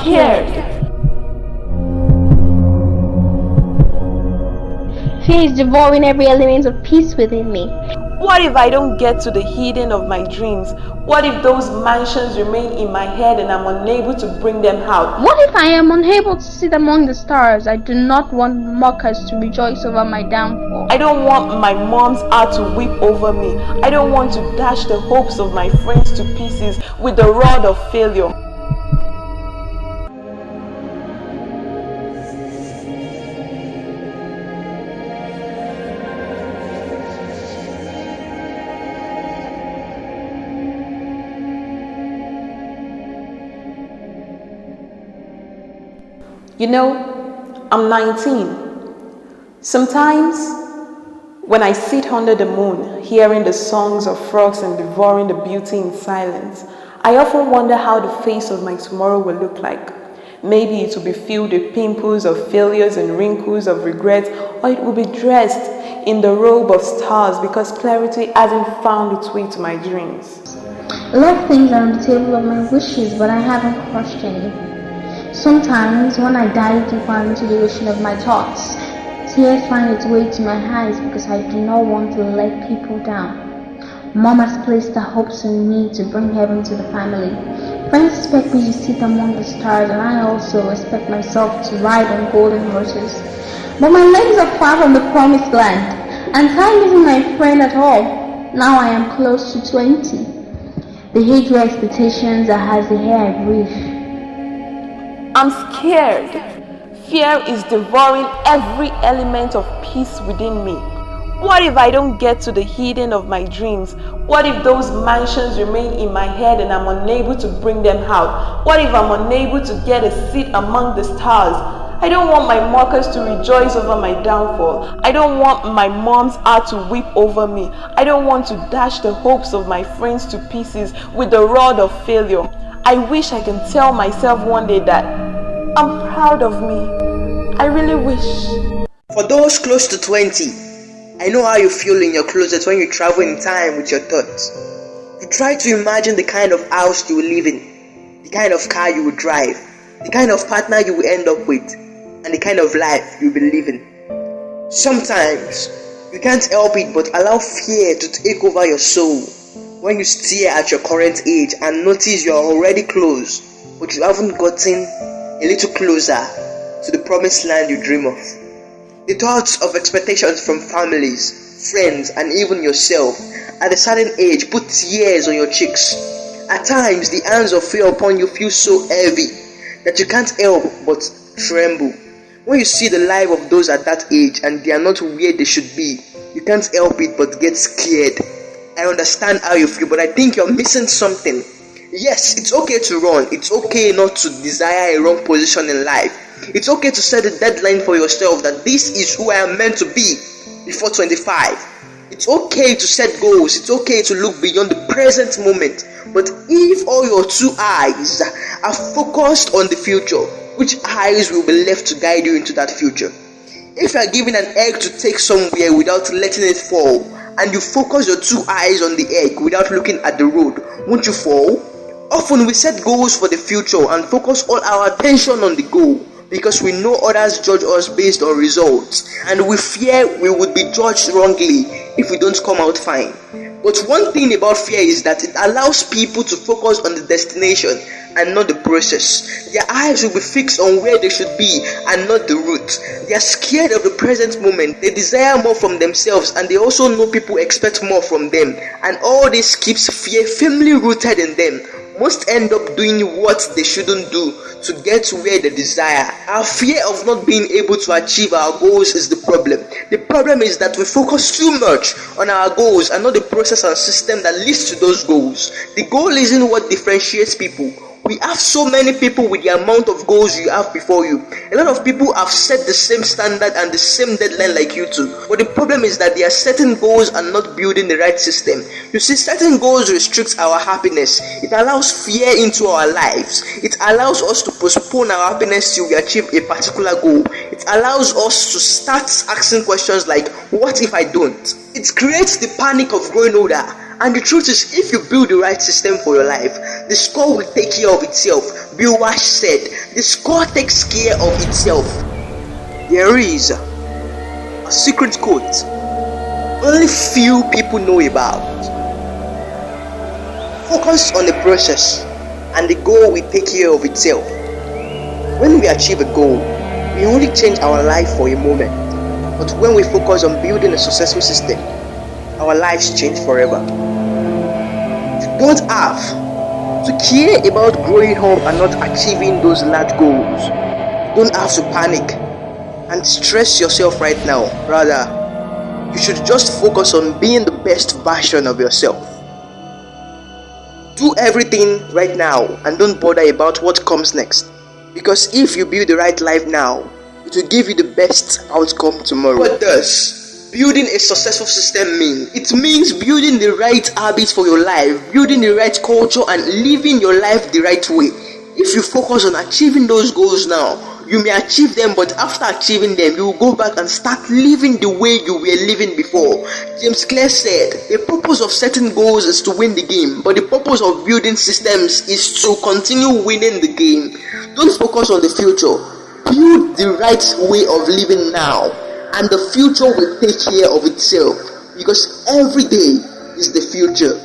scared. Fear is devouring every element of peace within me. What if I don't get to the hidden of my dreams? What if those mansions remain in my head and I'm unable to bring them out? What if I am unable to sit among the stars? I do not want mockers to rejoice over my downfall. I don't want my mom's heart to weep over me. I don't want to dash the hopes of my friends to pieces with the rod of failure. You know, I'm 19. Sometimes, when I sit under the moon, hearing the songs of frogs and devouring the beauty in silence, I often wonder how the face of my tomorrow will look like. Maybe it will be filled with pimples of failures and wrinkles of regret, or it will be dressed in the robe of stars because clarity hasn't found its way to my dreams. A lot of things are on the table of my wishes, but I haven't crushed any. Sometimes, when I dive deeper into the ocean of my thoughts, tears find its way to my eyes because I do not want to let people down. Mom has placed her hopes in me to bring heaven to the family. Friends expect me to sit among the stars, and I also expect myself to ride on golden horses. But my legs are far from the promised land, and time isn't my friend at all. Now I am close to 20. The age where expectations are as the air I breathe. I'm scared. Fear is devouring every element of peace within me. What if I don't get to the hidden of my dreams? What if those mansions remain in my head and I'm unable to bring them out? What if I'm unable to get a seat among the stars? I don't want my mockers to rejoice over my downfall. I don't want my mom's heart to weep over me. I don't want to dash the hopes of my friends to pieces with the rod of failure. I wish I can tell myself one day that I'm proud of me. I really wish. For those close to 20, I know how you feel in your closet when you travel in time with your thoughts. You try to imagine the kind of house you will live in, the kind of car you will drive, the kind of partner you will end up with, and the kind of life you'll be living. Sometimes, you can't help it but allow fear to take over your soul when you stare at your current age and notice you are already close, but you haven't gotten a little closer to the promised land you dream of. The thoughts of expectations from families, friends, and even yourself at a certain age put tears on your cheeks. At times, the hands of fear upon you feel so heavy that you can't help but tremble. When you see the life of those at that age and they are not where they should be, you can't help it but get scared. I understand how you feel, but I think you're missing something. Yes, it's okay to run. It's okay not to desire a wrong position in life. It's okay to set a deadline for yourself that this is who I am meant to be before 25. It's okay to set goals. It's okay to look beyond the present moment. But if all your two eyes are focused on the future, which eyes will be left to guide you into that future? If you are given an egg to take somewhere without letting it fall, and you focus your two eyes on the egg without looking at the road, won't you fall? Often we set goals for the future and focus all our attention on the goal because we know others judge us based on results, and we fear we would be judged wrongly if we don't come out fine. But one thing about fear is that it allows people to focus on the destination and not the process. Their eyes will be fixed on where they should be and not the route. They are scared of the present moment. They desire more from themselves, and they also know people expect more from them. And all this keeps fear firmly rooted in them. Most end up doing what they shouldn't do to get to where they desire. Our fear of not being able to achieve our goals is the problem. The problem is that we focus too much on our goals and not the process and system that leads to those goals. The goal isn't what differentiates people. We have so many people with the amount of goals you have before you. A lot of people have set the same standard and the same deadline like you too. But the problem is that they are setting goals and not building the right system. You see, setting goals restricts our happiness. It allows fear into our lives. It allows us to postpone our happiness till we achieve a particular goal. It allows us to start asking questions like, what if I don't? It creates the panic of growing older And the truth is, if you build the right system for your life, the score will take care of itself. Bill Wash said, the score takes care of itself. There is a secret quote only few people know about. Focus on the process and the goal will take care of itself. When we achieve a goal, we only change our life for a moment. But when we focus on building a successful system, our lives change forever. You don't have to care about growing up and not achieving those large goals. You don't have to panic and stress yourself right now. Rather, you should just focus on being the best version of yourself. Do everything right now and don't bother about what comes next. Because if you build the right life now, it will give you the best outcome tomorrow. What does building a successful system mean? It means building the right habits for your life, building the right culture and living your life the right way. If you focus on achieving those goals now, you may achieve them, but after achieving them, you will go back and start living the way you were living before. James Clear said, the purpose of setting goals is to win the game, but the purpose of building systems is to continue winning the game. Don't focus on the future. Build the right way of living now, and the future will take care of itself, because every day is the future.